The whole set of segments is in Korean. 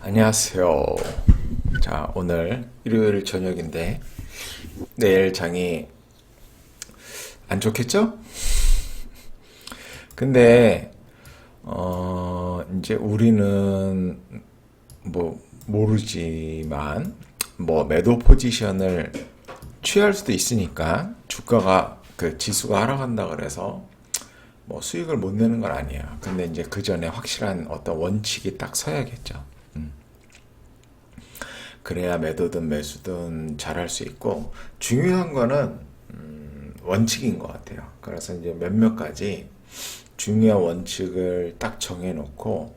안녕하세요. 자, 오늘 일요일 저녁인데 내일 장이 안 좋겠죠? 근데 이제 우리는 뭐 모르지만 뭐 매도 포지션을 취할 수도 있으니까 주가가 그 지수가 하락한다 그래서 뭐 수익을 못 내는 건 아니야. 근데 이제 그 전에 확실한 어떤 원칙이 딱 서야겠죠. 그래야 매도든 매수든 잘할 수 있고 중요한 거는 원칙인 것 같아요. 그래서 이제 몇몇 가지 중요한 원칙을 딱 정해놓고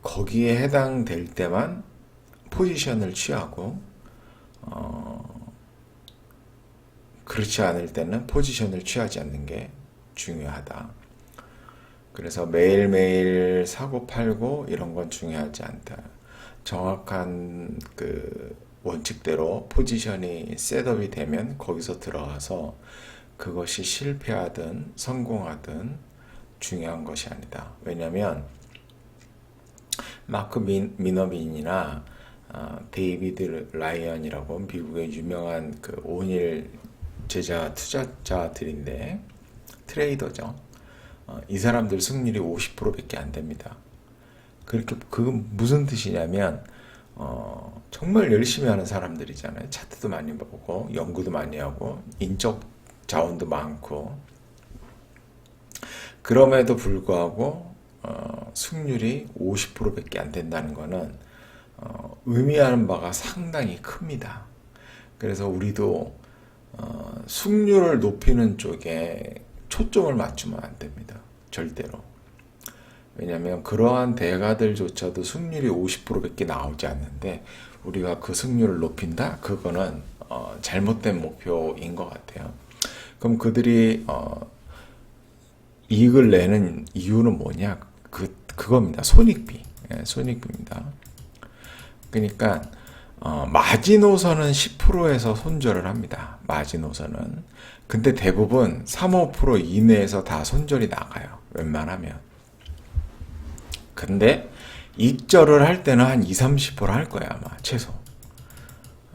거기에 해당될 때만 포지션을 취하고 그렇지 않을 때는 포지션을 취하지 않는 게 중요하다. 그래서 매일매일 사고 팔고 이런 건 중요하지 않다. 정확한 그 원칙대로 포지션이 셋업이 되면 거기서 들어가서 그것이 실패하든 성공하든 중요한 것이 아니다. 왜냐하면 마크 미너빈이나 데이비드 라이언이라고 미국의 유명한 그 온일 제자 투자자들인데 트레이더죠. 이 사람들 승률이 50%밖에 안 됩니다. 그렇게 그건 무슨 뜻이냐면 정말 열심히 하는 사람들이잖아요. 차트도 많이 보고 연구도 많이 하고 인적 자원도 많고 그럼에도 불구하고 승률이 50%밖에 안 된다는 거는 의미하는 바가 상당히 큽니다. 그래서 우리도 승률을 높이는 쪽에 초점을 맞추면 안 됩니다. 절대로. 왜냐하면 그러한 대가들조차도 승률이 50%밖에 나오지 않는데 우리가 그 승률을 높인다? 그거는 잘못된 목표인 것 같아요. 그럼 그들이 이익을 내는 이유는 뭐냐? 그겁니다. 손익비. 예, 손익비입니다. 그러니까 마지노선은 10%에서 손절을 합니다. 마지노선은. 근데 대부분 3, 5% 이내에서 다 손절이 나가요. 웬만하면. 근데 익절을 할 때는 한 2, 30%할 거야 아마 최소.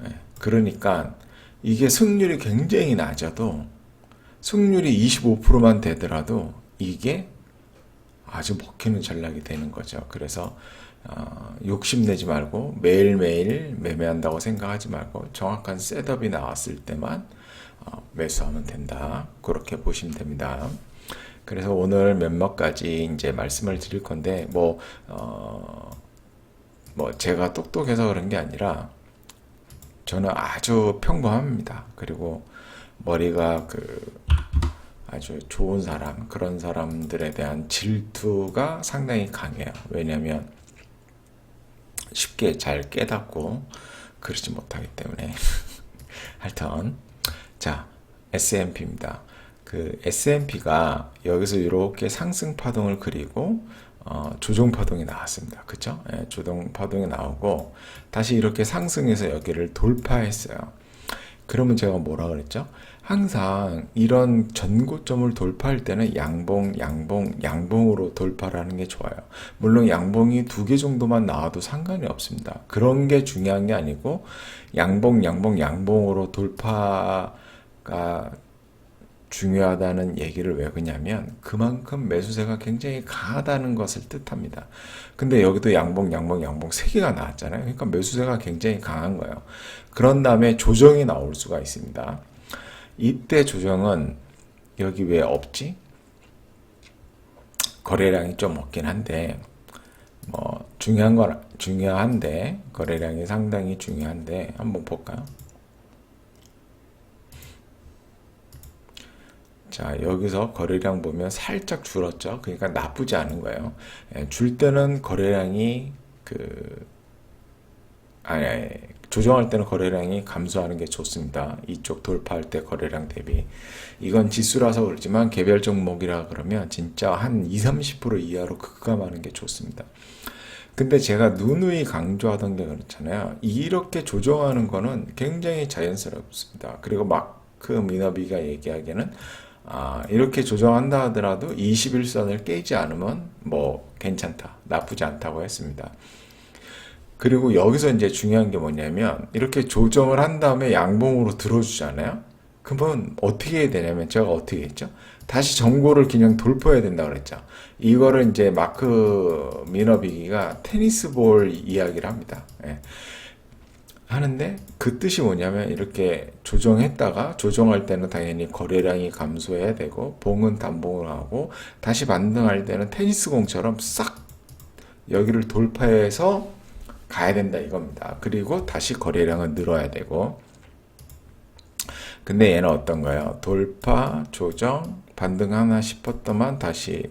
예, 그러니까 이게 승률이 굉장히 낮아도 승률이 25%만 되더라도 이게 아주 먹히는 전략이 되는 거죠. 그래서 욕심내지 말고 매일매일 매매한다고 생각하지 말고 정확한 셋업이 나왔을 때만 매수하면 된다. 그렇게 보시면 됩니다. 그래서 오늘 몇몇 가지 이제 말씀을 드릴 건데, 뭐 제가 똑똑해서 그런 게 아니라, 저는 아주 평범합니다. 그리고 머리가 아주 좋은 사람, 그런 사람들에 대한 질투가 상당히 강해요. 왜냐면 쉽게 잘 깨닫고 그러지 못하기 때문에. 하여튼, 자, S&P입니다. 그 S&P가 여기서 이렇게 상승 파동을 그리고 조정 파동이 나왔습니다. 그쵸? 예, 조정 파동이 나오고 다시 이렇게 상승해서 여기를 돌파했어요. 그러면 제가 뭐라 그랬죠? 항상 이런 전고점을 돌파할 때는 양봉으로 돌파를 하는 게 좋아요. 물론 양봉이 2개 정도만 나와도 상관이 없습니다. 그런 게 중요한 게 아니고 양봉으로 돌파가 중요하다는 얘기를 왜 그러냐면 그만큼 매수세가 굉장히 강하다는 것을 뜻합니다. 근데 여기도 양봉 3개가 나왔잖아요. 그러니까 매수세가 굉장히 강한 거예요. 그런 다음에 조정이 나올 수가 있습니다. 이때 조정은 여기 왜 없지? 거래량이 좀 없긴 한데 뭐 중요한데 거래량이 상당히 중요한데 한번 볼까요? 자, 여기서 거래량 보면 살짝 줄었죠. 그러니까 나쁘지 않은 거예요. 예, 줄 때는 거래량이 조정할 때는 거래량이 감소하는 게 좋습니다. 이쪽 돌파할 때 거래량 대비. 이건 지수라서 그렇지만 개별 종목이라 그러면 진짜 한 2, 30% 이하로 급감하는 게 좋습니다. 근데 제가 누누이 강조하던 게 그렇잖아요. 이렇게 조정하는 거는 굉장히 자연스럽습니다. 그리고 마크 미너비가 얘기하기에는 이렇게 조정한다 하더라도 21선을 깨지 않으면 뭐 괜찮다, 나쁘지 않다고 했습니다. 그리고 여기서 이제 중요한 게 뭐냐면 이렇게 조정을 한 다음에 양봉으로 들어주잖아요. 그러면 어떻게 해야 되냐면 제가 어떻게 했죠? 다시 전고를 그냥 돌파해야 된다 그랬죠. 이거를 이제 마크 미너비기가 테니스 볼 이야기를 합니다. 예. 하는데 그 뜻이 뭐냐면 이렇게 조정했다가 조정할 때는 당연히 거래량이 감소해야 되고 봉은 단봉을 하고 다시 반등할 때는 테니스 공처럼 싹 여기를 돌파해서 가야 된다 이겁니다. 그리고 다시 거래량은 늘어야 되고 근데 얘는 어떤가요? 돌파, 조정, 반등하나 싶었더만 다시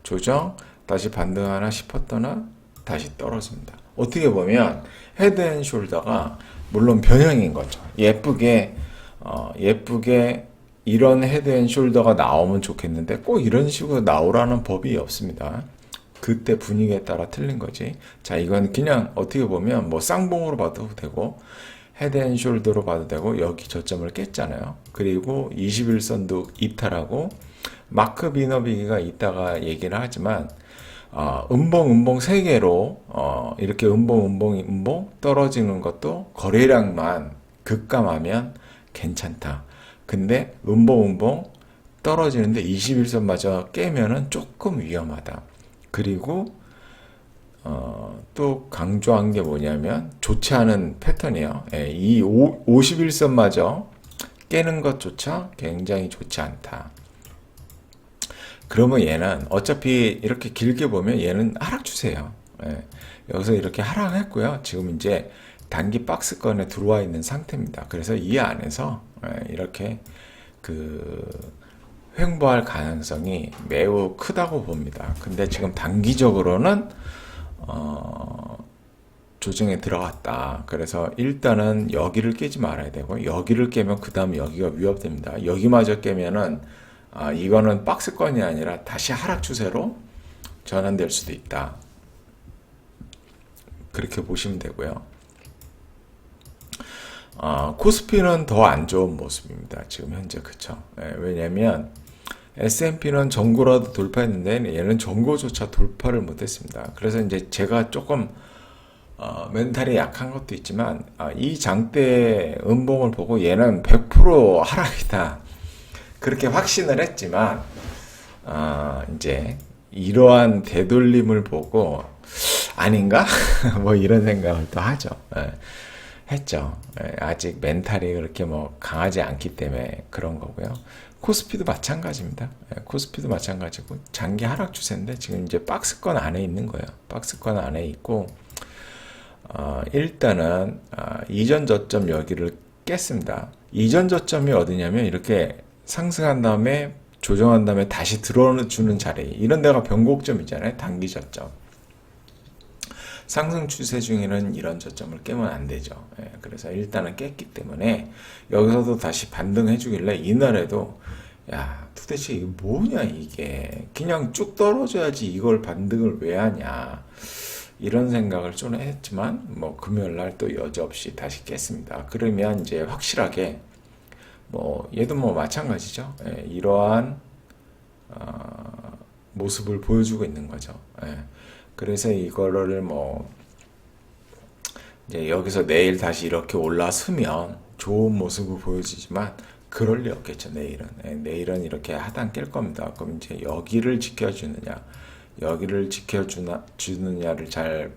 조정, 다시 반등하나 싶었더나 다시 떨어집니다. 어떻게 보면 헤드앤숄더가 물론 변형인 거죠. 예쁘게 이런 헤드앤숄더가 나오면 좋겠는데 꼭 이런 식으로 나오라는 법이 없습니다. 그때 분위기에 따라 틀린 거지. 자, 이건 그냥 어떻게 보면 뭐 쌍봉으로 봐도 되고 헤드앤숄더로 봐도 되고 여기 저점을 깼잖아요. 그리고 21선도 이탈하고 마크 비너비기가 이따가 얘기를 하지만 음봉 세 개로 이렇게 음봉 떨어지는 것도 거래량만 급감하면 괜찮다. 근데 음봉 떨어지는데 21선마저 깨면은 조금 위험하다. 그리고 또 강조한 게 뭐냐면 좋지 않은 패턴이에요. 예, 이 51선마저 깨는 것조차 굉장히 좋지 않다. 그러면 얘는 어차피 이렇게 길게 보면 얘는 하락 추세예요. 예, 여기서 이렇게 하락했고요. 지금 이제 단기 박스권에 들어와 있는 상태입니다. 그래서 이 안에서 이렇게 횡보할 가능성이 매우 크다고 봅니다. 근데 지금 단기적으로는 조정에 들어갔다. 그래서 일단은 여기를 깨지 말아야 되고 여기를 깨면 그 다음 여기가 위협됩니다. 여기마저 깨면은 이거는 박스권이 아니라 다시 하락 추세로 전환될 수도 있다. 그렇게 보시면 되고요. 코스피는 더 안 좋은 모습입니다. 지금 현재 그쵸? 왜냐면 S&P는 전고라도 돌파했는데 얘는 전고조차 돌파를 못했습니다. 그래서 이제 제가 조금 멘탈이 약한 것도 있지만 이 장대 음봉을 보고 얘는 100% 하락이다. 그렇게 확신을 했지만 이제 이러한 되돌림을 보고 아닌가? 뭐 이런 생각을 또 하죠. 했죠. 아직 멘탈이 그렇게 뭐 강하지 않기 때문에 그런 거고요. 코스피도 마찬가지입니다. 코스피도 마찬가지고 장기 하락 추세인데 지금 이제 박스권 안에 있는 거예요. 박스권 안에 있고 일단은 이전 저점 여기를 깼습니다. 이전 저점이 어디냐면 이렇게 상승한 다음에 조정한 다음에 다시 들어주는 자리 이런 데가 변곡점이잖아요. 단기 저점. 상승 추세 중에는 이런 저점을 깨면 안 되죠. 그래서 일단은 깼기 때문에 여기서도 다시 반등해 주길래 이날에도 야 도대체 이게 뭐냐 이게 그냥 쭉 떨어져야지 이걸 반등을 왜 하냐 이런 생각을 좀 했지만 뭐 금요일날 또 여지없이 다시 깼습니다. 그러면 이제 확실하게 뭐 얘도 뭐 마찬가지죠. 이러한 모습을 보여주고 있는 거죠. 그래서 이거를 뭐 이제 여기서 내일 다시 이렇게 올라서면 좋은 모습을 보여주지만 그럴 리 없겠죠. 내일은 이렇게 하단 깰 겁니다. 그럼 이제 여기를 지켜주느냐 여기를 지켜주느냐를 잘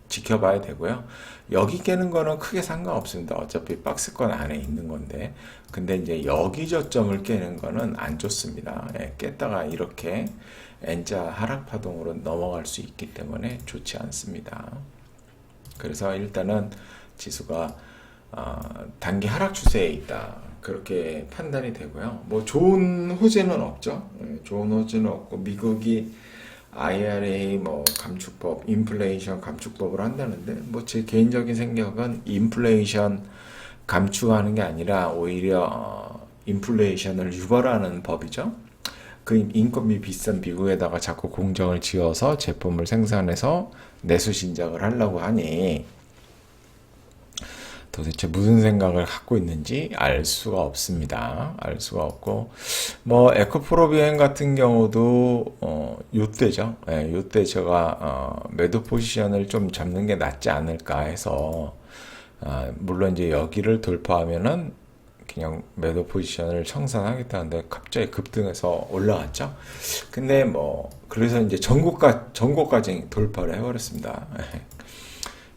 지켜봐야 되고요. 여기 깨는 거는 크게 상관없습니다. 어차피 박스권 안에 있는 건데 근데 이제 여기 저점을 깨는 거는 안 좋습니다. 깼다가 이렇게 N자 하락 파동으로 넘어갈 수 있기 때문에 좋지 않습니다. 그래서 일단은 지수가 단기 하락 추세에 있다. 그렇게 판단이 되고요. 뭐 좋은 호재는 없죠. 좋은 호재는 없고 미국이 IRA 뭐 감축법, 인플레이션 감축법을 한다는데 뭐 제 개인적인 생각은 인플레이션 감축하는 게 아니라 오히려 인플레이션을 유발하는 법이죠. 그 인건비 비싼 미국에다가 자꾸 공장을 지어서 제품을 생산해서 내수 신작을 하려고 하니 도대체 무슨 생각을 갖고 있는지 알 수가 없습니다. 알 수가 없고, 뭐, 에코프로 비행 같은 경우도, 요때죠. 예, 요때 제가, 매도 포지션을 좀 잡는 게 낫지 않을까 해서, 물론 이제 여기를 돌파하면은 그냥 매도 포지션을 청산하겠다는데 갑자기 급등해서 올라왔죠. 근데 뭐, 그래서 이제 전고까지 돌파를 해버렸습니다.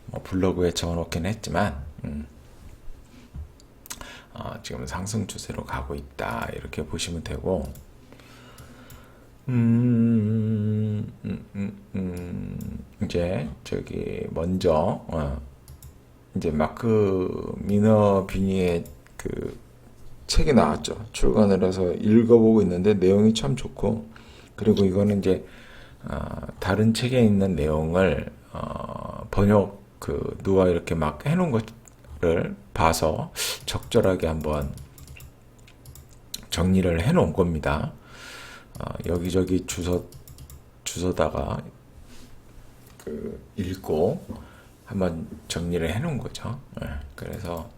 뭐 블로그에 적어놓긴 했지만, 지금 상승 추세로 가고 있다 이렇게 보시면 되고, 이제 저기 먼저 이제 마크 미너비니의 그 책이 나왔죠. 출간을 해서 읽어보고 있는데 내용이 참 좋고, 그리고 이거는 이제 다른 책에 있는 내용을 번역 누가 이렇게 막 해놓은 것을 봐서 적절하게 한번 정리를 해놓은 겁니다. 여기저기 주소다가 읽고 한번 정리를 해놓은 거죠. 그래서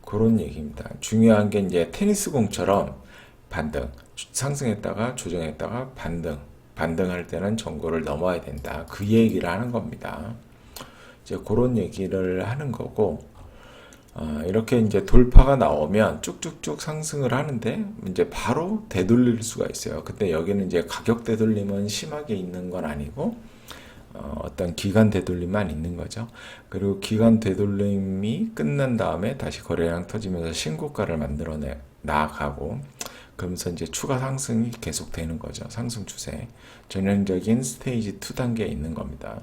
그런 얘기입니다. 중요한 게 이제 테니스 공처럼 반등, 상승했다가 조정했다가 반등할 때는 전고를 넘어야 된다. 그 얘기를 하는 겁니다. 이제 그런 얘기를 하는 거고, 이렇게 이제 돌파가 나오면 쭉쭉쭉 상승을 하는데 이제 바로 되돌릴 수가 있어요. 근데 여기는 이제 가격 되돌림은 심하게 있는 건 아니고 어떤 기간 되돌림만 있는 거죠. 그리고 기간 되돌림이 끝난 다음에 다시 거래량 터지면서 신고가를 만들어 나가고, 그러면서 이제 추가 상승이 계속 되는 거죠. 상승 추세. 전형적인 스테이지 2단계에 있는 겁니다.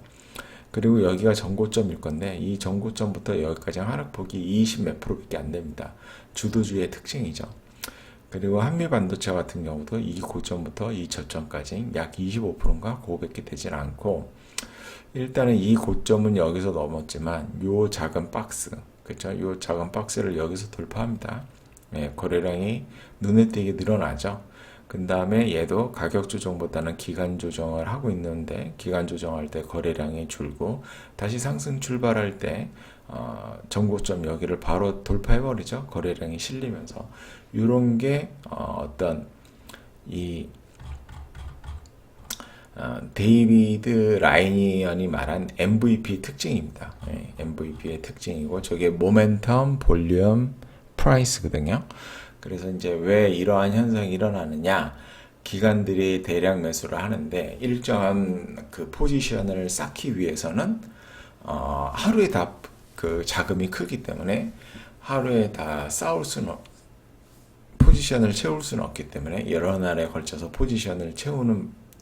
그리고 여기가 전고점일 건데 이 전고점부터 여기까지 하락폭이 20 몇 프로밖에 안 됩니다. 주도주의 특징이죠. 그리고 한미반도체 같은 경우도 이 고점부터 이 저점까지 약 25%인가 그거밖에 되질 않고, 일단은 이 고점은 여기서 넘었지만 요 작은 박스, 그렇죠? 요 작은 박스를 여기서 돌파합니다. 예, 거래량이 눈에 띄게 늘어나죠. 그 다음에 얘도 가격 조정보다는 기간 조정을 하고 있는데, 기간 조정할 때 거래량이 줄고 다시 상승 출발할 때 전고점 여기를 바로 돌파해버리죠. 거래량이 실리면서. 이런 게 어떤 이 데이비드 라이니언이 말한 MVP 특징입니다. MVP의 특징이고, 저게 모멘텀, 볼륨, 프라이스거든요. 그래서 이제 왜 이러한 현상이 일어나느냐? 기관들이 대량 매수를 하는데 일정한 그 포지션을 쌓기 위해서는 하루에 다 그 자금이 크기 때문에 하루에 다 포지션을 채울 수는 없기 때문에 여러 날에 걸쳐서 포지션을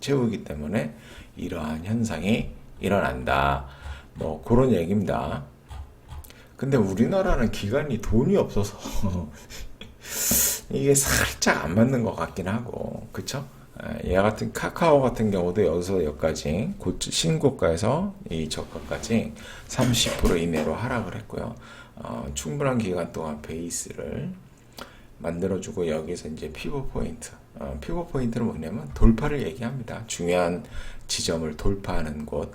채우기 때문에 이러한 현상이 일어난다. 뭐 그런 얘기입니다. 근데 우리나라는 기관이 돈이 없어서 이게 살짝 안 맞는 것 같긴 하고, 그쵸? 얘 같은 카카오 같은 경우도 여기서 여기까지 신고가에서 이 저가까지 30% 이내로 하락을 했고요. 충분한 기간 동안 베이스를 만들어주고, 여기서 이제 피벗 포인트는 뭐냐면 돌파를 얘기합니다. 중요한 지점을 돌파하는 곳,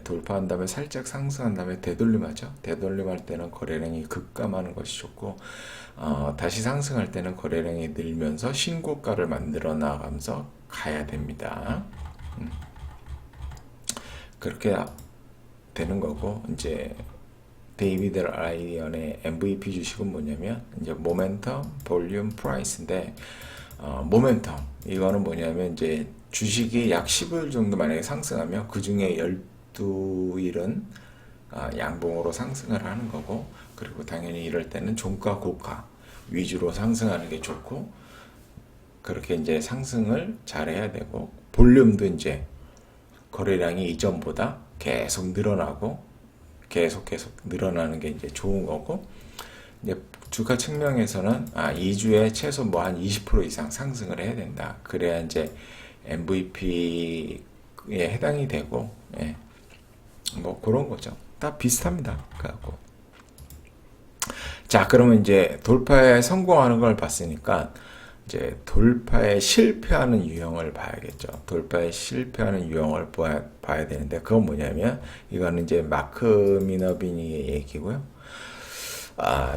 돌파한 다음에 살짝 상승한 다음에 되돌림하죠. 되돌림할 때는 거래량이 급감하는 것이 좋고, 다시 상승할 때는 거래량이 늘면서 신고가를 만들어 나가면서 가야 됩니다. 그렇게 되는 거고, 이제 데이비드 라이언의 MVP 주식은 뭐냐면 이제 모멘텀, 볼륨, 프라이스인데, 모멘텀 이거는 뭐냐면 이제 주식이 약 15일 정도 만약에 상승하면 그 중에 12일은 양봉으로 상승을 하는 거고, 그리고 당연히 이럴 때는 종가 고가 위주로 상승하는 게 좋고, 그렇게 이제 상승을 잘 해야 되고, 볼륨도 이제 거래량이 이전보다 계속 늘어나고 계속 늘어나는 게 이제 좋은 거고, 이제 주가 측면에서는 2주에 최소 뭐 한 20% 이상 상승을 해야 된다. 그래야 이제 MVP에 해당이 되고, 뭐 그런 거죠. 다 비슷합니다. 그래갖고 자, 그러면 이제 돌파에 성공하는 걸 봤으니까 이제 돌파에 실패하는 유형을 봐야겠죠. 돌파에 실패하는 유형을 봐야 되는데, 그건 뭐냐면 이거는 이제 마크 미너비니의 얘기고요.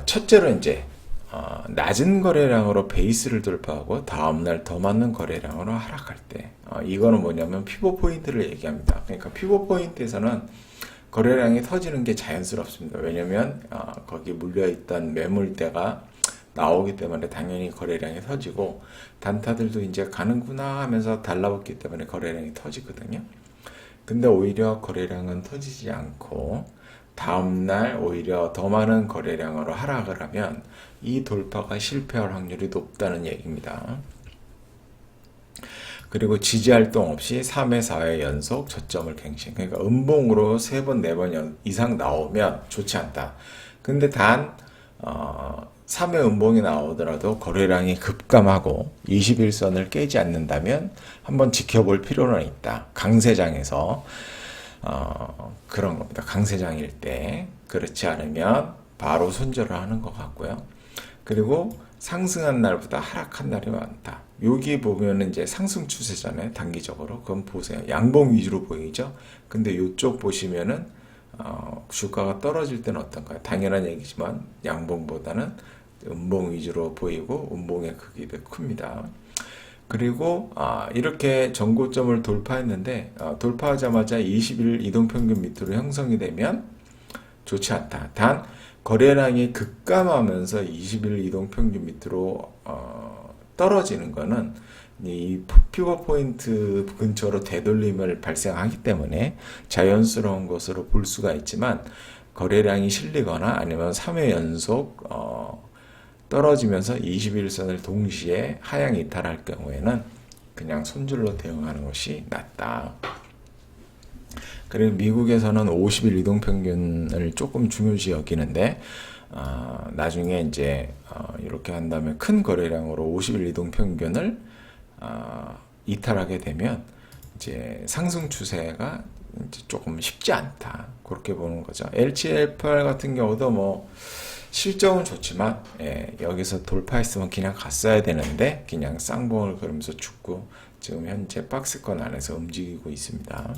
첫째로 이제 낮은 거래량으로 베이스를 돌파하고 다음날 더 많은 거래량으로 하락할 때, 이거는 뭐냐면 피벗 포인트를 얘기합니다. 그러니까 피벗 포인트에서는 거래량이 터지는 게 자연스럽습니다. 왜냐면 거기 물려있던 매물대가 나오기 때문에 당연히 거래량이 터지고, 단타들도 이제 가는구나 하면서 달라붙기 때문에 거래량이 터지거든요. 근데 오히려 거래량은 터지지 않고 다음날 오히려 더 많은 거래량으로 하락을 하면 이 돌파가 실패할 확률이 높다는 얘기입니다. 그리고 지지활동 없이 3회, 4회 연속 저점을 갱신. 그러니까 음봉으로 3번, 4번 이상 나오면 좋지 않다. 근데 단 3회 음봉이 나오더라도 거래량이 급감하고 21선을 깨지 않는다면 한번 지켜볼 필요는 있다. 강세장에서 그런 겁니다. 강세장일 때. 그렇지 않으면 바로 손절을 하는 것 같고요. 그리고 상승한 날보다 하락한 날이 많다. 여기 보면은 이제 상승 추세잖아요. 단기적으로. 그럼 보세요. 양봉 위주로 보이죠? 근데 이쪽 보시면은 주가가 떨어질 때는 어떤가요? 당연한 얘기지만 양봉보다는 음봉 위주로 보이고 음봉의 크기도 큽니다. 그리고 이렇게 전고점을 돌파했는데 돌파하자마자 20일 이동평균 밑으로 형성이 되면 좋지 않다. 단 거래량이 급감하면서 20일 이동평균 밑으로 떨어지는 거는 이 피벗 포인트 근처로 되돌림을 발생하기 때문에 자연스러운 것으로 볼 수가 있지만, 거래량이 실리거나 아니면 3회 연속 떨어지면서 21선을 동시에 하향 이탈할 경우에는 그냥 손절로 대응하는 것이 낫다. 그리고 미국에서는 50일 이동평균을 조금 중요시 여기는데, 나중에 이제 이렇게 한다면 큰 거래량으로 50일 이동평균을 이탈하게 되면 이제 상승 추세가 이제 조금 쉽지 않다. 그렇게 보는 거죠. LCL8 같은 경우도 뭐 실적은 좋지만 여기서 돌파했으면 그냥 갔어야 되는데 그냥 쌍봉을 그러면서 죽고 지금 현재 박스권 안에서 움직이고 있습니다.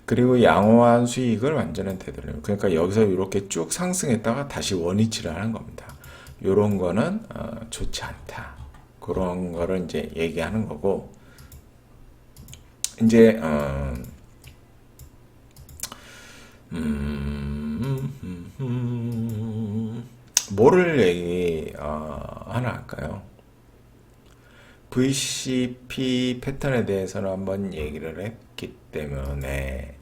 그리고 양호한 수익을 완전히 되돌려요. 그러니까 여기서 이렇게 쭉 상승했다가 다시 원위치를 하는 겁니다. 요런 거는 좋지 않다. 그런 거를 이제 얘기하는 거고, 이제 뭐를 얘기 하나 할까요? VCP 패턴에 대해서는 한번 얘기를 했기 때문에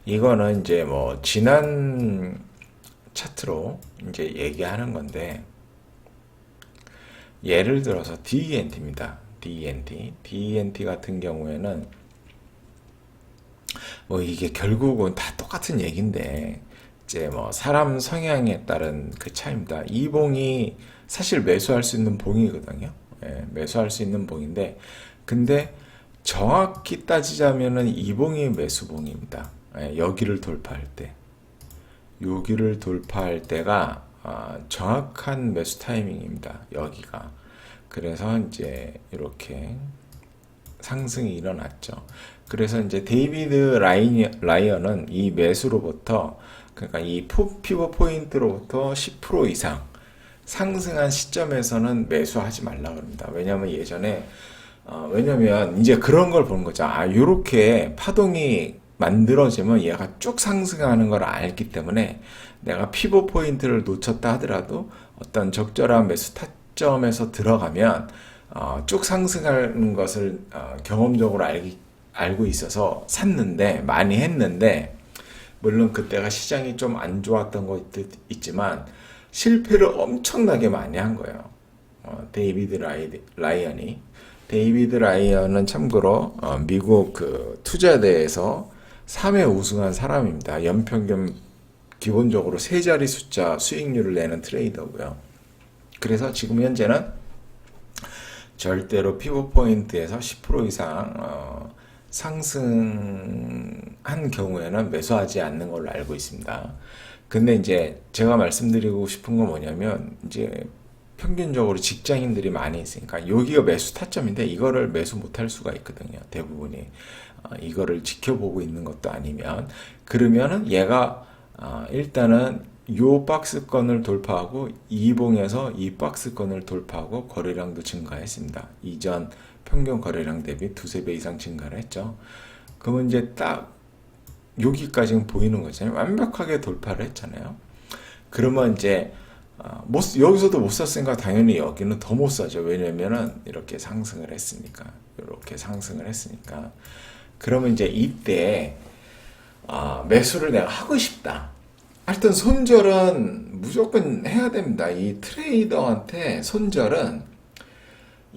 이거는 이제 뭐 지난 차트로 이제 얘기하는 건데, 예를 들어서 DNT입니다. DNT 같은 경우에는 뭐 이게 결국은 다 똑같은 얘기인데 이제 뭐 사람 성향에 따른 그 차이입니다. 이 봉이 사실 매수할 수 있는 봉이거든요. 매수할 수 있는 봉인데, 근데 정확히 따지자면은 이 봉이 매수봉입니다. 여기를 돌파할 때, 여기를 돌파할 때가 정확한 매수 타이밍입니다. 여기가. 그래서 이제 이렇게 상승이 일어났죠. 그래서 이제 데이비드 라이언은 이 매수로부터, 그러니까 이 피벗 포인트로부터 10% 이상 상승한 시점에서는 매수하지 말라 그럽니다. 왜냐면 예전에 왜냐면 이제 그런 걸 보는 거죠. 요렇게 파동이 만들어지면 얘가 쭉 상승하는 걸 알기 때문에 내가 피벗 포인트를 놓쳤다 하더라도 어떤 적절한 매수 타점에서 들어가면 쭉 상승하는 것을 경험적으로 알고 있어서 샀는데, 많이 했는데, 물론 그때가 시장이 좀 안 좋았던 것도 있지만 실패를 엄청나게 많이 한 거예요. 데이비드 라이언이. 데이비드 라이언은 참고로 미국 그 투자대에서 3회 우승한 사람입니다. 연평균 기본적으로 세 자리 숫자 수익률을 내는 트레이더고요. 그래서 지금 현재는 절대로 피벗 포인트에서 10% 이상 상승한 경우에는 매수하지 않는 걸로 알고 있습니다. 근데 이제 제가 말씀드리고 싶은 건 뭐냐면, 이제 평균적으로 직장인들이 많이 있으니까 여기가 매수 타점인데 이거를 매수 못할 수가 있거든요. 대부분이 이거를 지켜보고 있는 것도 아니면 그러면은 얘가 일단은 요 박스권을 돌파하고 이봉에서 이 박스권을 돌파하고 거래량도 증가했습니다. 이전 평균 거래량 대비 두세 배 이상 증가를 했죠. 그러면 이제 딱 여기까지는 보이는 거잖아요. 완벽하게 돌파를 했잖아요. 그러면 이제 여기서도 못 샀으니까 당연히 여기는 더 못 사죠. 왜냐면은 이렇게 상승을 했으니까. 이렇게 상승을 했으니까. 그러면 이제 이때 매수를 내가 하고 싶다. 하여튼 손절은 무조건 해야 됩니다. 이 트레이더한테 손절은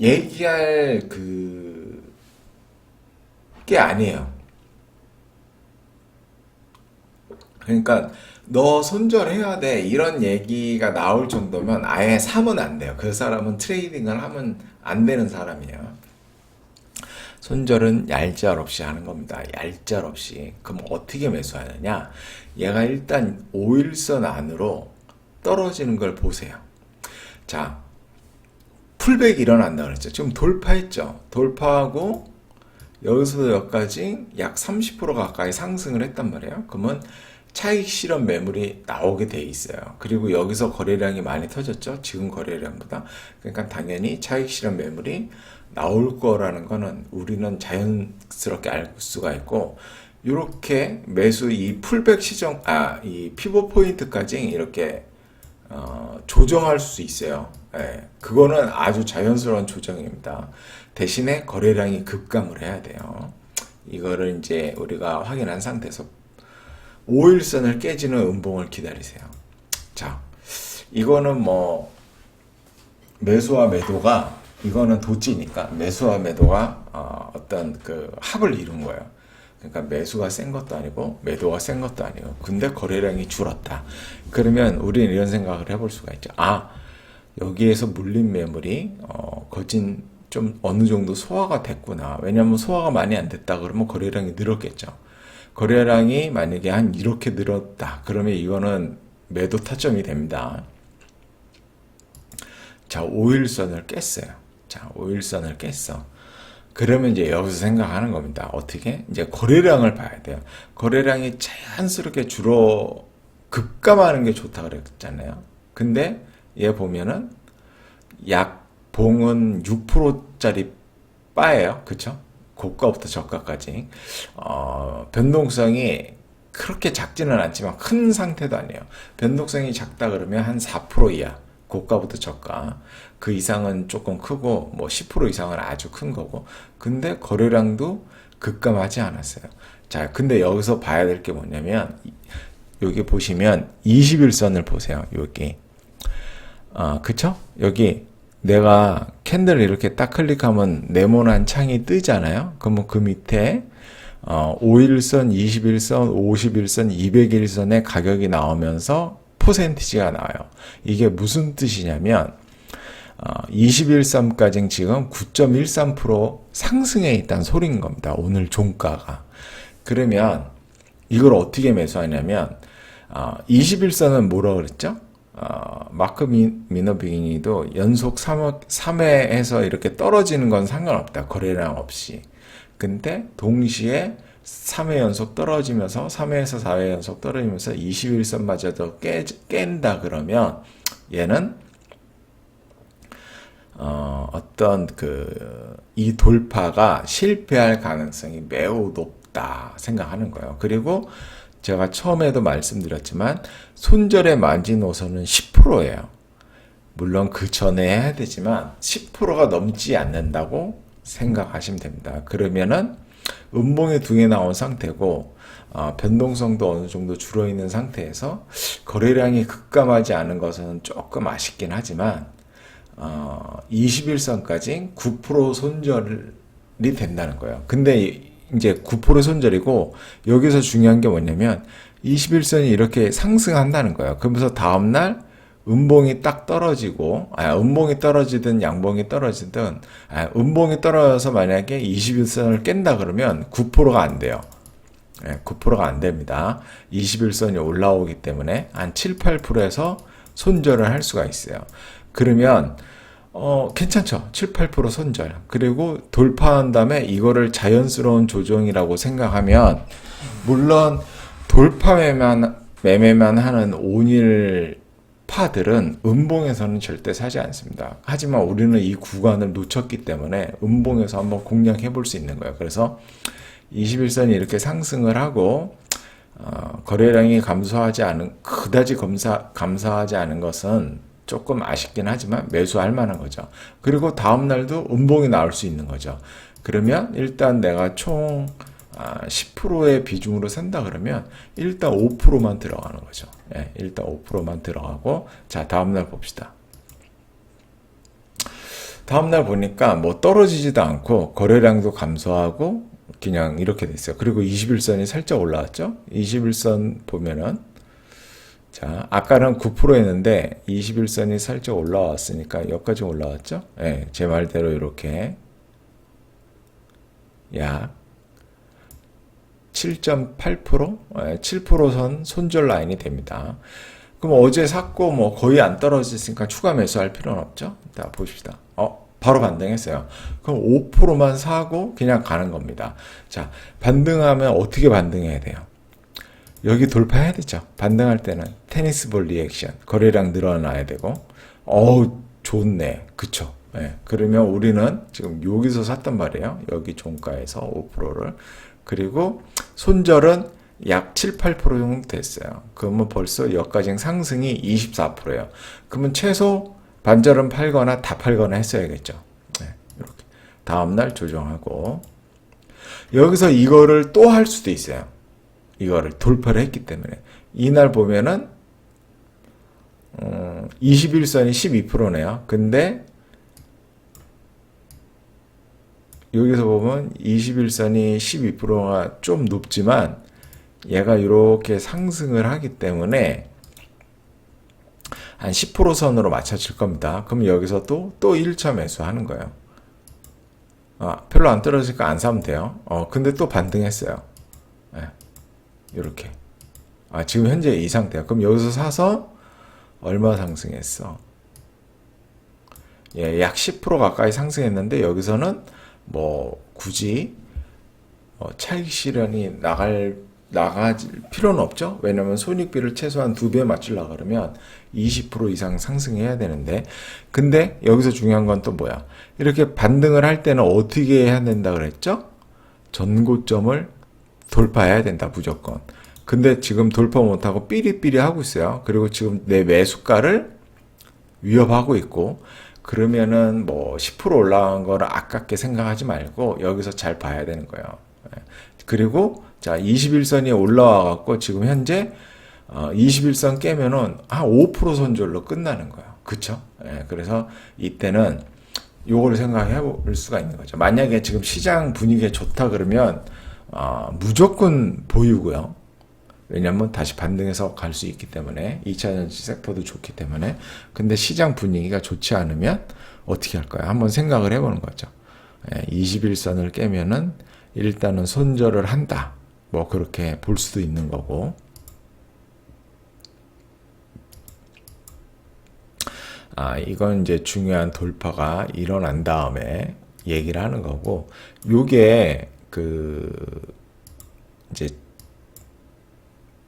얘기할 게 아니에요. 그러니까 너 손절해야 돼 이런 얘기가 나올 정도면 아예 사면 안 돼요. 그 사람은 트레이딩을 하면 안 되는 사람이에요. 손절은 얄짤없이 하는 겁니다. 얄짤없이. 그럼 어떻게 매수하느냐? 얘가 일단 5일선 안으로 떨어지는 걸 보세요. 자, 풀백이 일어난다 그랬죠. 지금 돌파했죠. 돌파하고 여기서도 여기까지 약 30% 가까이 상승을 했단 말이에요. 그러면 차익 실현 매물이 나오게 돼 있어요. 그리고 여기서 거래량이 많이 터졌죠. 지금 거래량보다. 그러니까 당연히 차익 실현 매물이 나올 거라는 거는 우리는 자연스럽게 알 수가 있고, 이렇게 매수 이 풀백 시정, 이 피벗 포인트까지 이렇게 조정할 수 있어요. 예, 그거는 아주 자연스러운 조정입니다. 대신에 거래량이 급감을 해야 돼요. 이거를 이제 우리가 확인한 상태에서 5일선을 깨지는 음봉을 기다리세요. 자, 이거는 뭐 매수와 매도가, 이거는 도지니까 매수와 매도가 어떤 그 합을 이룬 거예요. 그러니까 매수가 센 것도 아니고 매도가 센 것도 아니고, 근데 거래량이 줄었다. 그러면 우리는 이런 생각을 해볼 수가 있죠. 여기에서 물린 매물이 거진 좀 어느 정도 소화가 됐구나. 왜냐하면 소화가 많이 안 됐다 그러면 거래량이 늘었겠죠. 거래량이 만약에 한 이렇게 늘었다 그러면 이거는 매도 타점이 됩니다. 자, 5일선을 깼어요. 자, 5일선을 깼어. 그러면 이제 여기서 생각하는 겁니다. 어떻게? 이제 거래량을 봐야 돼요. 거래량이 자연스럽게 급감하는 게 좋다 그랬잖아요. 근데 얘 보면은 약 봉은 6%짜리 바예요. 그쵸? 고가부터 저가까지. 변동성이 그렇게 작지는 않지만 큰 상태도 아니에요. 변동성이 작다 그러면 한 4% 이하. 고가부터 저가. 그 이상은 조금 크고, 뭐 10% 이상은 아주 큰 거고. 근데 거래량도 급감하지 않았어요. 자, 근데 여기서 봐야 될 게 뭐냐면, 여기 보시면 21선을 보세요. 여기. 그쵸? 여기 내가 캔들을 이렇게 딱 클릭하면 네모난 창이 뜨잖아요. 그러면 그 밑에 5일선, 21선, 51선, 200일선의 가격이 나오면서 퍼센티지가 나와요. 이게 무슨 뜻이냐면 21선까지는 지금 9.13% 상승해 있다는 소리인 겁니다. 오늘 종가가. 그러면 이걸 어떻게 매수하냐면 21선은 뭐라고 그랬죠? 마크 미너비기니도 연속 3회에서 이렇게 떨어지는 건 상관없다. 거래량 없이. 근데 동시에 3회 연속 떨어지면서 3회에서 4회 연속 떨어지면서 21선마저도 깬다 그러면 얘는 어떤 이 돌파가 실패할 가능성이 매우 높다 생각하는 거예요. 그리고 제가 처음에도 말씀드렸지만 손절의 마지노선은 10%예요. 물론 그 전에 해야 되지만 10%가 넘지 않는다고 생각하시면 됩니다. 그러면은 음봉이 두 개 나온 상태고 변동성도 어느 정도 줄어있는 상태에서 거래량이 급감하지 않은 것은 조금 아쉽긴 하지만 21선까지 9% 손절이 된다는 거예요. 근데 이제 9% 손절이고 여기서 중요한 게 뭐냐면 21선이 이렇게 상승한다는 거예요. 그러면서 다음날 음봉이 딱 떨어지고 음봉이 떨어지든 양봉이 떨어지든 음봉이 떨어져서 만약에 21선을 깬다 그러면 9%가 안 돼요. 9%가 안 됩니다. 21선이 올라오기 때문에 한 7, 8%에서 손절을 할 수가 있어요. 그러면 괜찮죠. 7, 8% 손절. 그리고 돌파한 다음에 이거를 자연스러운 조정이라고 생각하면, 물론 돌파 매매만 하는 온일 파들은 음봉에서는 절대 사지 않습니다. 하지만 우리는 이 구간을 놓쳤기 때문에 음봉에서 한번 공략해 볼 수 있는 거예요. 그래서 21선이 이렇게 상승을 하고 거래량이 그다지 감소하지 않은 것은 조금 아쉽긴 하지만 매수할 만한 거죠. 그리고 다음 날도 음봉이 나올 수 있는 거죠. 그러면 일단 내가 총 10%의 비중으로 산다 그러면 일단 5%만 들어가는 거죠. 예, 일단 5%만 들어가고, 자, 다음날 봅시다. 다음날 보니까 뭐 떨어지지도 않고 거래량도 감소하고 그냥 이렇게 됐어요. 그리고 21선이 살짝 올라왔죠. 21선 보면은, 자, 아까는 9%였는데 21선이 살짝 올라왔으니까 여기까지 올라왔죠. 예, 제 말대로 이렇게 약 7.8%? 7%선 손절 라인이 됩니다. 그럼 어제 샀고 뭐 거의 안 떨어졌으니까 추가 매수할 필요는 없죠. 자, 봅시다. 바로 반등했어요. 그럼 5%만 사고 그냥 가는 겁니다. 자, 반등하면 어떻게 반등해야 돼요? 여기 돌파해야 되죠. 반등할 때는 테니스볼 리액션, 거래량 늘어나야 되고, 좋네. 그쵸? 네. 그러면 우리는 지금 여기서 샀단 말이에요. 여기 종가에서 5%를. 그리고 손절은 약 7, 8% 정도 됐어요. 그러면 벌써 여기까지 상승이 24%예요. 그러면 최소 반절은 팔거나 다 팔거나 했어야겠죠. 네, 이렇게. 다음날 조정하고, 여기서 이거를 또 할 수도 있어요. 이거를 돌파를 했기 때문에. 이날 보면은 21선이 12%네요. 근데 여기서 보면 21선이 12%가 좀 높지만 얘가 이렇게 상승을 하기 때문에 한 10% 선으로 맞춰질 겁니다. 그럼 여기서 또 1차 매수하는 거예요. 별로 안 떨어지니까 안 사면 돼요. 근데 또 반등했어요. 네, 이렇게. 지금 현재 이 상태야. 그럼 여기서 사서 얼마 상승했어? 예, 약 10% 가까이 상승했는데 여기서는 뭐 굳이 차익 실현이 나갈 필요는 없죠. 왜냐면 손익비를 최소한 2배 맞추려고 그러면 20% 이상 상승해야 되는데, 근데 여기서 중요한 건 또 뭐야? 이렇게 반등을 할 때는 어떻게 해야 된다 그랬죠? 전고점을 돌파해야 된다, 무조건. 근데 지금 돌파 못하고 삐리삐리 하고 있어요. 그리고 지금 내 매수가를 위협하고 있고, 그러면은 뭐 10% 올라간 거를 아깝게 생각하지 말고 여기서 잘 봐야 되는 거예요. 그리고 자, 21선이 올라와 갖고 지금 현재 21선 깨면은 한 5% 손절로 끝나는 거예요. 그쵸? 그래서 이때는 요걸 생각해 볼 수가 있는 거죠. 만약에 지금 시장 분위기가 좋다 그러면 무조건 보유고요. 왜냐면 다시 반등해서 갈 수 있기 때문에 2차전지 섹터도 좋기 때문에. 근데 시장 분위기가 좋지 않으면 어떻게 할까요? 한번 생각을 해보는 거죠. 21선을 깨면은 일단은 손절을 한다. 뭐 그렇게 볼 수도 있는 거고. 이건 이제 중요한 돌파가 일어난 다음에 얘기를 하는 거고, 요게 이제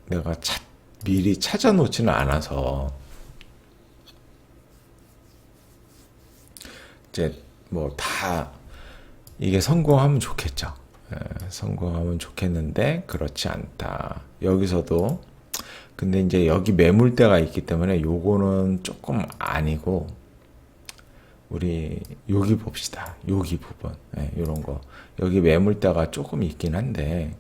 내가 미리 찾아놓지는 않아서 이제 뭐 다 이게 성공하면 좋겠죠. 성공하면 좋겠는데 그렇지 않다. 여기서도 근데 이제 여기 매물대가 있기 때문에 요거는 조금 아니고, 우리 여기 봅시다. 여기 부분 이런 거 여기 매물대가 조금 있긴 한데,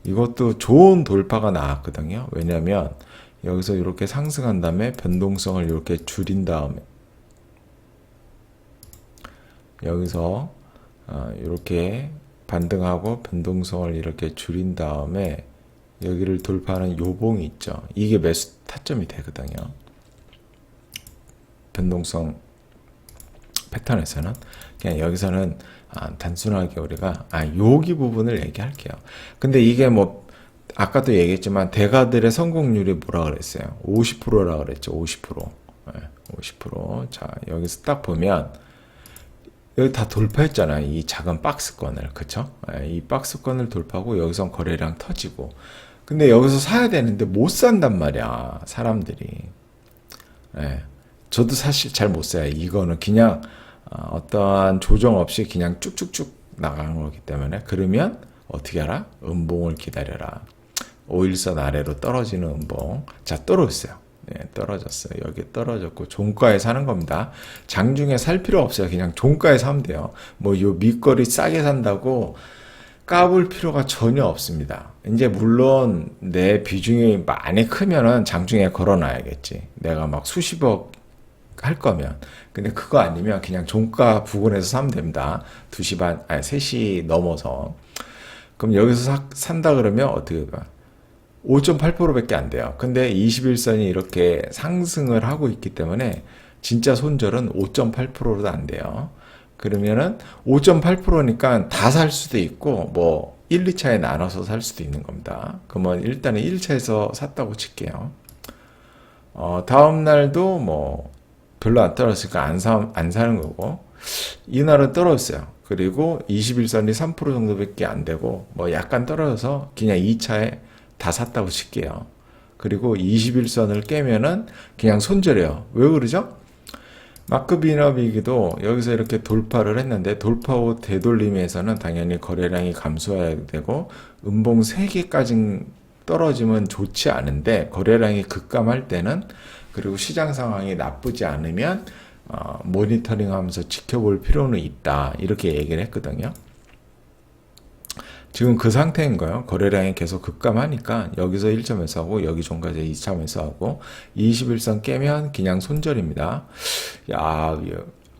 이것도 좋은 돌파가 나왔거든요. 왜냐면 여기서 이렇게 상승한 다음에 변동성을 이렇게 줄인 다음에 여기서 이렇게 반등하고 변동성을 이렇게 줄인 다음에 여기를 돌파하는 요봉이 있죠. 이게 매수 타점이 되거든요. 변동성 패턴에서는 그냥 여기서는 단순하게 우리가 여기 부분을 얘기할게요. 근데 이게 뭐 아까도 얘기했지만 대가들의 성공률이 뭐라 그랬어요? 50%라 그랬죠. 50%. 네, 50%. 자, 여기서 딱 보면 여기 다 돌파했잖아요. 이 작은 박스권을. 그쵸? 네, 이 박스권을 돌파하고 여기서 거래량 터지고. 근데 여기서 사야 되는데 못 산단 말이야. 사람들이. 네, 저도 사실 잘 못 사요. 이거는 그냥 어떠한 조정 없이 그냥 쭉쭉쭉 나가는 거기 때문에. 그러면 어떻게 알아? 음봉을 기다려라. 5일선 아래로 떨어지는 음봉. 자, 떨어졌어요. 네, 떨어졌어요. 여기 떨어졌고 종가에 사는 겁니다. 장중에 살 필요 없어요. 그냥 종가에 사면 돼요. 뭐 요 밑거리 싸게 산다고 까불 필요가 전혀 없습니다. 이제 물론 내 비중이 많이 크면은 장중에 걸어놔야겠지. 내가 막 수십억 할 거면. 근데 그거 아니면 그냥 종가 부근에서 사면 됩니다. 2시 반, 아니 3시 넘어서. 그럼 여기서 산다 그러면 어떻게 가? 5.8%밖에 안 돼요. 근데 21선이 이렇게 상승을 하고 있기 때문에 진짜 손절은 5.8%도 안 돼요. 그러면은 5.8%니까 다 살 수도 있고 뭐 1, 2차에 나눠서 살 수도 있는 겁니다. 그러면 일단은 1차에서 샀다고 칠게요. 다음 날도 뭐 별로 안 떨어졌으니까 안 사는 거고 이날은 떨어졌어요. 그리고 21선이 3% 정도밖에 안 되고 뭐 약간 떨어져서 그냥 2차에 다 샀다고 칠게요. 그리고 21선을 깨면은 그냥 손절해요. 왜 그러죠? 마크 비너비기도 여기서 이렇게 돌파를 했는데 돌파 후 되돌림에서는 당연히 거래량이 감소해야 되고 음봉 3개까지 떨어지면 좋지 않은데 거래량이 급감할 때는 그리고 시장 상황이 나쁘지 않으면 모니터링 하면서 지켜볼 필요는 있다. 이렇게 얘기를 했거든요. 지금 그 상태인 거예요. 거래량이 계속 급감하니까 여기서 1점에서 하고 여기 종가제 2점에서 하고 21선 깨면 그냥 손절입니다. 야,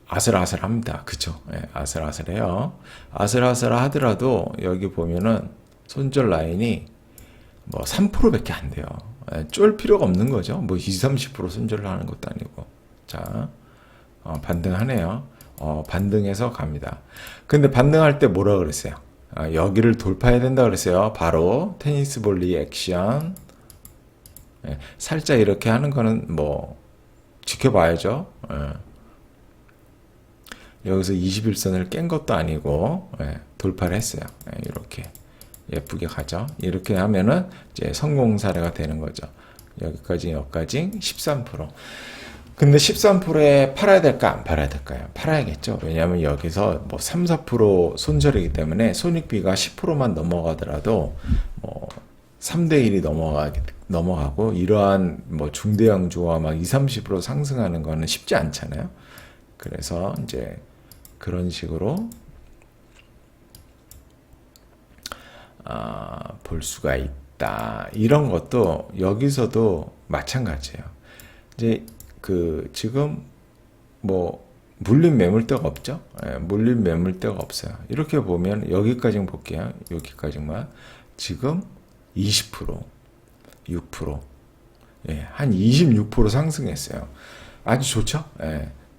아슬아슬합니다. 그쵸? 네, 아슬아슬해요. 아슬아슬하더라도 여기 보면은 손절 라인이 뭐 3%밖에 안 돼요. 쫄 필요가 없는 거죠. 뭐 20, 30% 손절을 하는 것도 아니고. 자, 반등하네요. 반등해서 갑니다. 근데 반등할 때 뭐라 그랬어요? 여기를 돌파해야 된다 그랬어요. 바로 테니스 볼리 액션. 살짝 이렇게 하는 거는 뭐 지켜봐야죠. 여기서 21선을 깬 것도 아니고 돌파를 했어요. 이렇게 예쁘게 가죠. 이렇게 하면은 이제 성공 사례가 되는 거죠. 여기까지 13%. 근데 13%에 팔아야 될까 안 팔아야 될까요? 팔아야겠죠. 왜냐하면 여기서 뭐 3, 4% 손절이기 때문에 손익비가 10%만 넘어가더라도 뭐 3대 1이 넘어가고 이러한 뭐 중대형주와 막 2, 30% 상승하는 거는 쉽지 않잖아요. 그래서 이제 그런 식으로 볼 수가 있다. 이런 것도 여기서도 마찬가지예요. 이제 지금 뭐 물린 매물대가 없죠. 물린 매물대가 없어요. 이렇게 보면 여기까지 볼게요. 여기까지만 지금 20%, 6%, 한 26% 상승했어요. 아주 좋죠.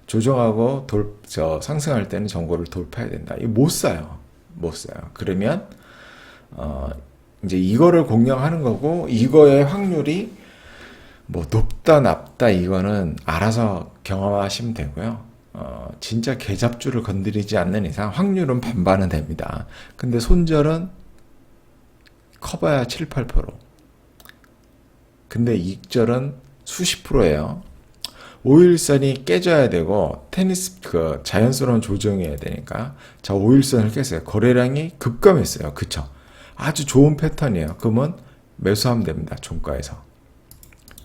조정하고 상승할 때는 정보를 돌파해야 된다. 이거 못 사요. 못 사요. 그러면 이제 이거를 공략하는 거고 이거의 확률이 뭐 높다 낮다 이거는 알아서 경험하시면 되고요. 진짜 개잡주를 건드리지 않는 이상 확률은 반반은 됩니다. 근데 손절은 커봐야 7, 8%. 근데 익절은 수십 프로예요. 5일선이 깨져야 되고 테니스 자연스러운 조정해야 되니까 자 5일선을 깼어요. 거래량이 급감했어요. 그쵸? 아주 좋은 패턴이에요. 그러면 매수하면 됩니다. 종가에서.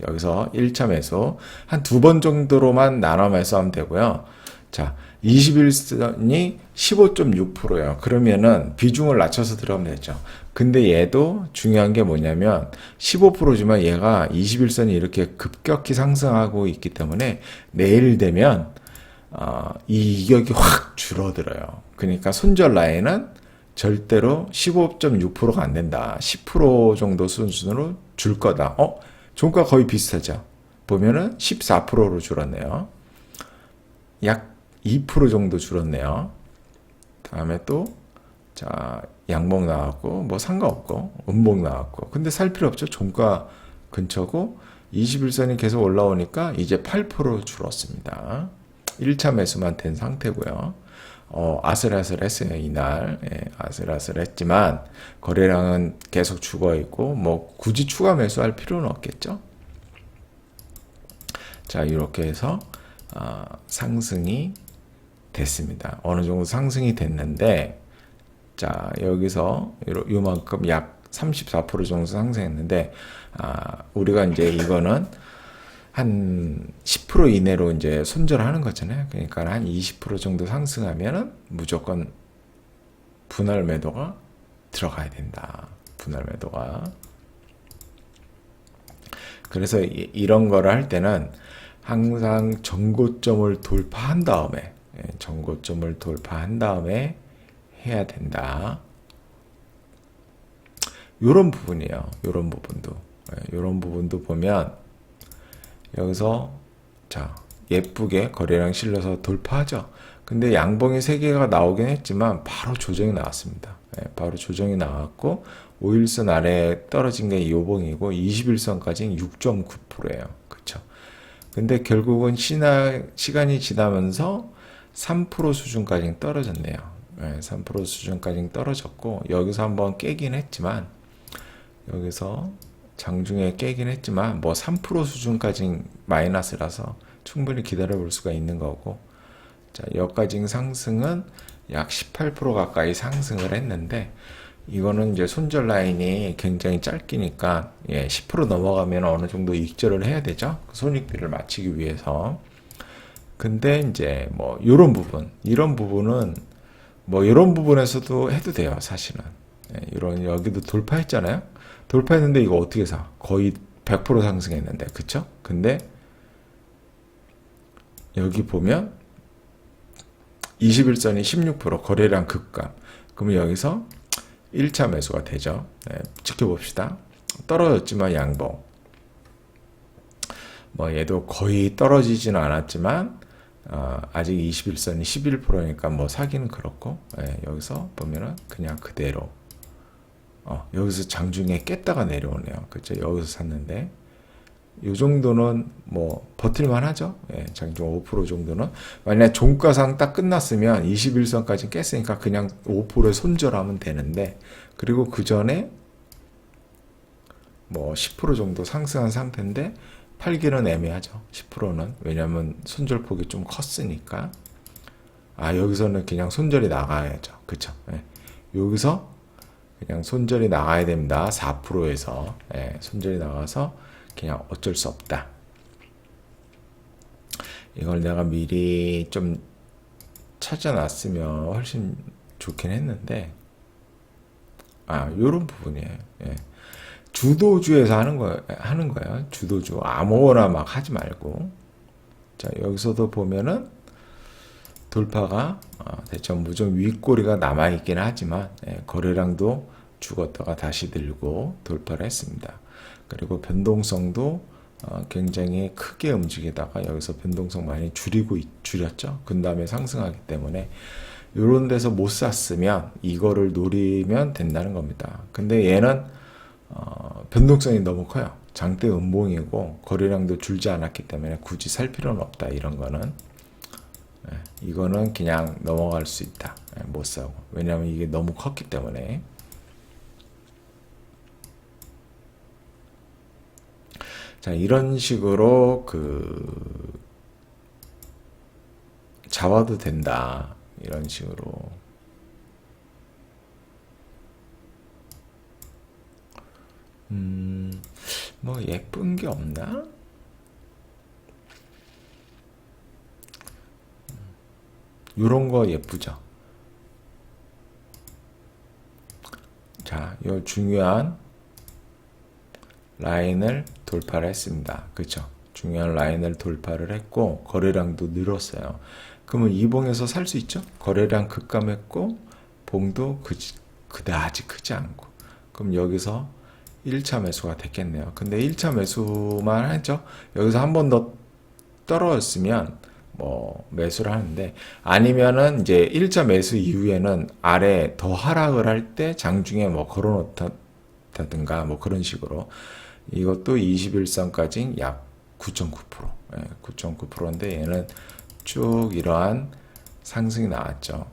여기서 1차 매수 한 2번 정도로만 나눠 매수하면 되고요. 자, 21선이 15.6%예요. 그러면은 비중을 낮춰서 들어가면 되죠. 근데 얘도 중요한 게 뭐냐면 15%지만 얘가 21선이 이렇게 급격히 상승하고 있기 때문에 내일 되면 이 이격이 확 줄어들어요. 그러니까 손절 라인은 절대로 15.6%가 안 된다. 10% 정도 수준으로 줄 거다. 종가 거의 비슷하죠. 보면은 14%로 줄었네요. 약 2% 정도 줄었네요. 다음에 또 자, 양봉 나왔고, 뭐 상관없고, 음봉 나왔고. 근데 살 필요 없죠. 종가 근처고, 21선이 계속 올라오니까 이제 8% 줄었습니다. 1차 매수만 된 상태고요. 아슬아슬했어요, 이날. 예, 아슬아슬했지만, 거래량은 계속 죽어있고, 뭐, 굳이 추가 매수할 필요는 없겠죠. 자, 이렇게 해서, 상승이 됐습니다. 어느 정도 상승이 됐는데, 자, 여기서 요만큼 약 34% 정도 상승했는데, 우리가 이제 이거는 한 10% 이내로 이제 손절하는 거잖아요. 그러니까 한 20% 정도 상승하면은 무조건 분할 매도가 들어가야 된다. 분할 매도가. 그래서 이런 거를 할 때는 항상 전고점을 돌파한 다음에, 전고점을 돌파한 다음에 해야 된다. 요런 부분이에요. 요런 부분도. 요런 부분도 보면 여기서 자, 예쁘게 거래량 실려서 돌파하죠. 근데 양봉이 3개가 나오긴 했지만 바로 조정이 나왔습니다. 바로 조정이 나왔고 5일선 아래에 떨어진 게 요봉이고 21선까지는 6.9%예요. 그쵸? 근데 결국은 시간이 지나면서 3% 수준까지 떨어졌네요. 3% 수준까지 떨어졌고 여기서 한번 깨긴 했지만 여기서 장중에 깨긴 했지만 뭐 3% 수준까지 마이너스라서 충분히 기다려 볼 수가 있는 거고 자, 여기까지 상승은 약 18% 가까이 상승을 했는데 이거는 이제 손절 라인이 굉장히 짧기니까 10% 넘어가면 어느 정도 익절을 해야 되죠. 손익비를 맞추기 위해서. 근데 이제 뭐 이런 부분은 뭐 이런 부분에서도 해도 돼요, 사실은. 이런 여기도 돌파했잖아요. 돌파했는데 이거 어떻게 사? 거의 100% 상승했는데, 그쵸? 근데 여기 보면 21선이 16% 거래량 급감. 그러면 여기서 1차 매수가 되죠. 지켜봅시다. 떨어졌지만 양봉. 뭐 얘도 거의 떨어지지는 않았지만 아직 21선이 11%니까 뭐 사기는 그렇고 여기서 보면은 그냥 그대로 여기서 장중에 깼다가 내려오네요. 그렇죠? 여기서 샀는데 이 정도는 뭐 버틸만 하죠. 장중 5% 정도는 만약 종가상 딱 끝났으면 21선까지 깼으니까 그냥 5%에 손절하면 되는데 그리고 그 전에 뭐 10% 정도 상승한 상태인데 팔기는 애매하죠. 10%는 왜냐하면 손절폭이 좀 컸으니까 여기서는 그냥 손절이 나가야죠. 그쵸? 여기서 그냥 손절이 나가야 됩니다. 4%에서 손절이 나가서 그냥 어쩔 수 없다. 이걸 내가 미리 좀 찾아놨으면 훨씬 좋긴 했는데 요런 부분이에요. 주도주에서 하는 거예요. 주도주. 아무거나 막 하지 말고. 자, 여기서도 보면은 돌파가 대체로 좀 윗꼬리가 남아있긴 하지만 거래량도 죽었다가 다시 들고 돌파를 했습니다. 그리고 변동성도 굉장히 크게 움직이다가 여기서 변동성 많이 줄였죠. 그 다음에 상승하기 때문에 이런 데서 못 샀으면 이거를 노리면 된다는 겁니다. 근데 얘는 변동성이 너무 커요. 장대 음봉이고 거래량도 줄지 않았기 때문에 굳이 살 필요는 없다. 이런 거는 이거는 그냥 넘어갈 수 있다. 못 사고. 왜냐하면 이게 너무 컸기 때문에. 자, 이런 식으로 잡아도 된다. 이런 식으로. 뭐 예쁜 게 없나? 요런 거 예쁘죠? 자, 요 중요한 라인을 돌파를 했습니다. 그쵸? 중요한 라인을 돌파를 했고 거래량도 늘었어요. 그러면 이 봉에서 살 수 있죠? 거래량 급감했고 봉도 그다지 크지 않고 그럼 여기서 1차 매수가 됐겠네요. 근데 1차 매수만 하죠. 여기서 한 번 더 떨어졌으면 뭐 매수를 하는데, 아니면은 이제 일자 매수 이후에는 아래 더 하락을 할 때 장중에 뭐 걸어놓다든가 뭐 그런 식으로. 이것도 21선까지 약 9.9%, 9.9%인데 얘는 쭉 이러한 상승이 나왔죠.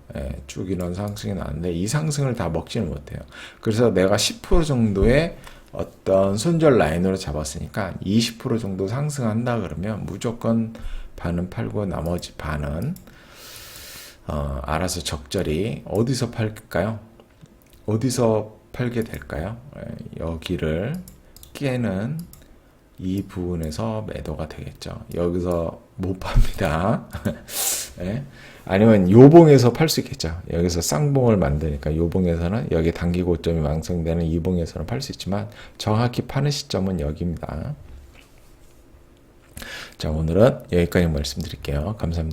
쭉 이런 상승이 나왔는데 이 상승을 다 먹지는 못해요. 그래서 내가 10% 정도의 어떤 손절 라인으로 잡았으니까 20% 정도 상승한다 그러면 무조건 반은 팔고 나머지 반은 알아서 적절히 어디서 팔까요? 어디서 팔게 될까요? 여기를 깨는 이 부분에서 매도가 되겠죠. 여기서 못 팝니다. 예? 아니면 요봉에서 팔 수 있겠죠. 여기서 쌍봉을 만드니까 요봉에서는 여기 단기 고점이 완성되는 이 봉에서는 팔 수 있지만 정확히 파는 시점은 여기입니다. 자, 오늘은 여기까지 말씀드릴게요. 감사합니다.